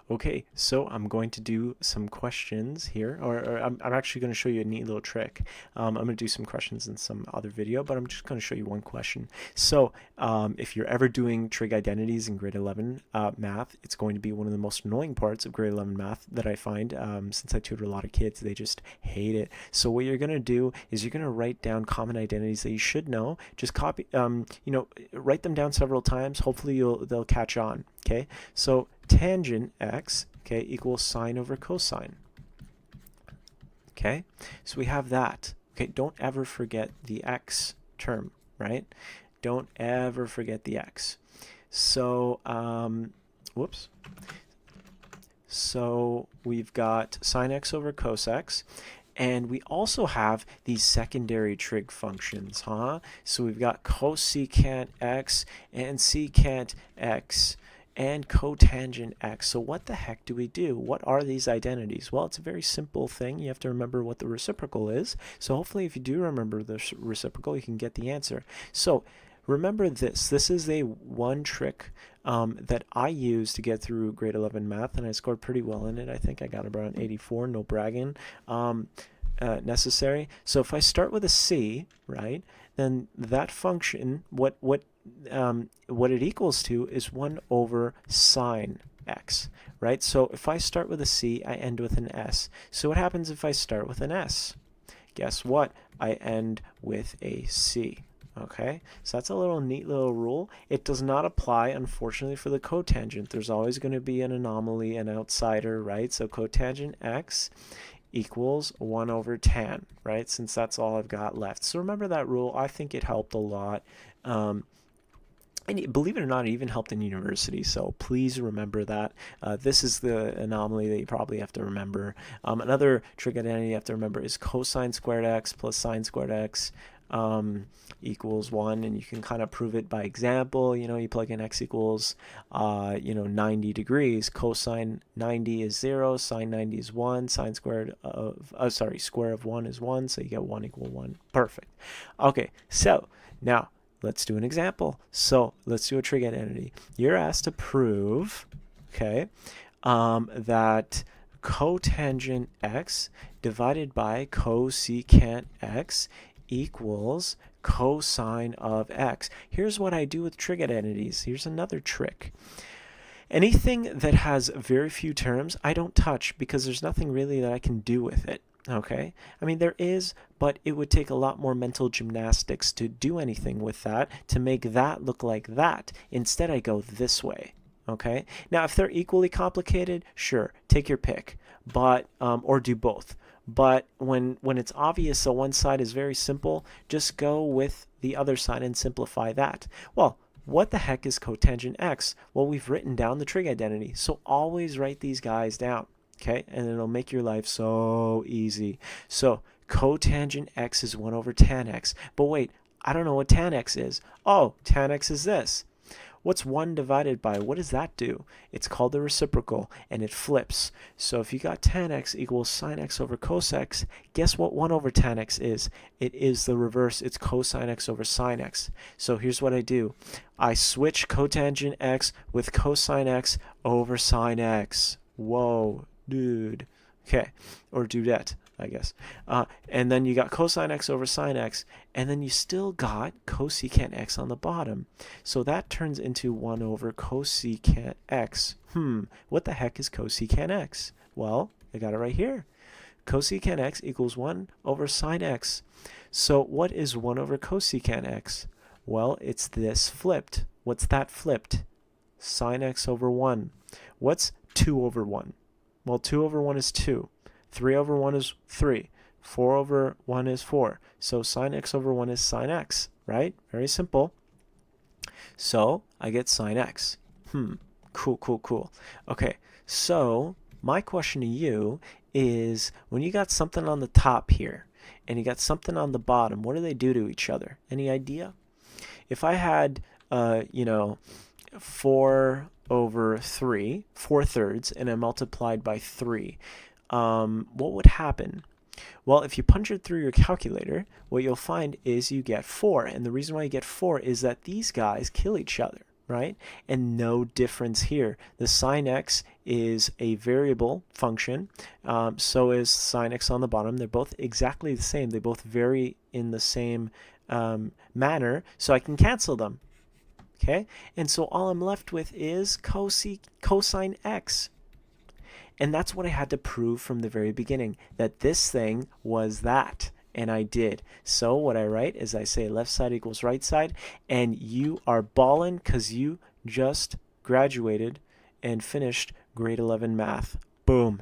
Okay, so I'm going to do some questions here, or I'm actually going to show you a neat little trick. I'm going to do some questions in some other video, but I'm just going to show you one question. So if you're ever doing trig identities in grade 11 math, it's going to be one of the most annoying parts of grade 11 math that I find. Since I tutor a lot of kids, they just hate it. So what you're going to do is you're going to write down common identities that you should know. Just copy, write them down several times. Hopefully they'll catch on. Okay, so tangent x, okay, equals sine over cosine. Okay, so we have that. Okay, don't ever forget the x term, right? Don't ever forget the x. So, whoops. So we've got sine x over cos x. And we also have these secondary trig functions, huh? So we've got cosecant x and secant x and cotangent x. So what the heck do we do? What are these identities? Well, it's a very simple thing. You have to remember what the reciprocal is. So hopefully if you do remember the reciprocal, you can get the answer. So remember this. This is a one trick that I used to get through grade 11 math, and I scored pretty well in it. I think I got around 84, no bragging necessary. So if I start with a c, right, then that function, what it equals to is 1 over sine x, right? So if I start with a c, I end with an s. So what happens if I start with an s? Guess what? I end with a c. Okay, so that's a little neat little rule. It does not apply, unfortunately, for the cotangent. There's always going to be an anomaly, an outsider, right? So cotangent x equals 1 over tan, right? Since that's all I've got left. So remember that rule. I think it helped a lot. And believe it or not, it even helped in university. So please remember that. This is the anomaly that you probably have to remember. Another trig identity you have to remember is cosine squared x plus sine squared x equals 1, and you can kind of prove it by example. You plug in x equals 90 degrees. Cosine 90 is 0, sine 90 is 1, sine squared of square of 1 is 1, so you get 1 equal 1. Perfect. Okay, so now let's do an example. So let's do a trig identity. You're asked to prove, okay, that cotangent x divided by cosecant x equals cosine of x. Here's what I do with trig identities. Here's another trick. Anything that has very few terms, I don't touch because there's nothing really that I can do with it. Okay, I mean there is, but it would take a lot more mental gymnastics to do anything with that, to make that look like that. Instead I go this way. Okay, now if they're equally complicated, sure, take your pick, but or do both. But when it's obvious that one side is very simple, just go with the other side and simplify that. Well, what the heck is cotangent x? Well, we've written down the trig identity, so always write these guys down, okay? And it'll make your life so easy. So cotangent x is 1 over tan x. But wait, I don't know what tan x is. Oh, tan x is this. What's 1 divided by? What does that do? It's called the reciprocal, and it flips. So if you got tan x equals sine x over cos x, guess what 1 over tan x is? It is the reverse. It's cosine x over sine x. So here's what I do. I switch cotangent x with cosine x over sine x. Whoa, dude. Okay, or dudette, I guess. And then you got cosine x over sine x, and then you still got cosecant x on the bottom. So that turns into 1 over cosecant x. What the heck is cosecant x? Well, I got it right here. Cosecant x equals 1 over sine x. So what is 1 over cosecant x? Well, it's this flipped. What's that flipped? Sine x over 1. What's 2 over 1? Well, 2 over 1 is 2. 3 over 1 is 3. 4 over 1 is 4. So sine x over 1 is sine x, right? Very simple. So I get sine x. Cool. Okay, so my question to you is, when you got something on the top here and you got something on the bottom, what do they do to each other? Any idea? If I had, 4 over 3, 4/3, and I multiplied by 3, what would happen? Well, if you punch it through your calculator, what you'll find is you get 4. And the reason why you get 4 is that these guys kill each other. right? And no difference here. The sine x is a variable function. So is sine x on the bottom. They're both exactly the same. They both vary in the same manner, so I can cancel them. Okay? And so all I'm left with is cosine x. And that's what I had to prove from the very beginning, that this thing was that. And I did. So what I write is I say left side equals right side, and you are ballin' because you just graduated and finished grade 11 math. Boom.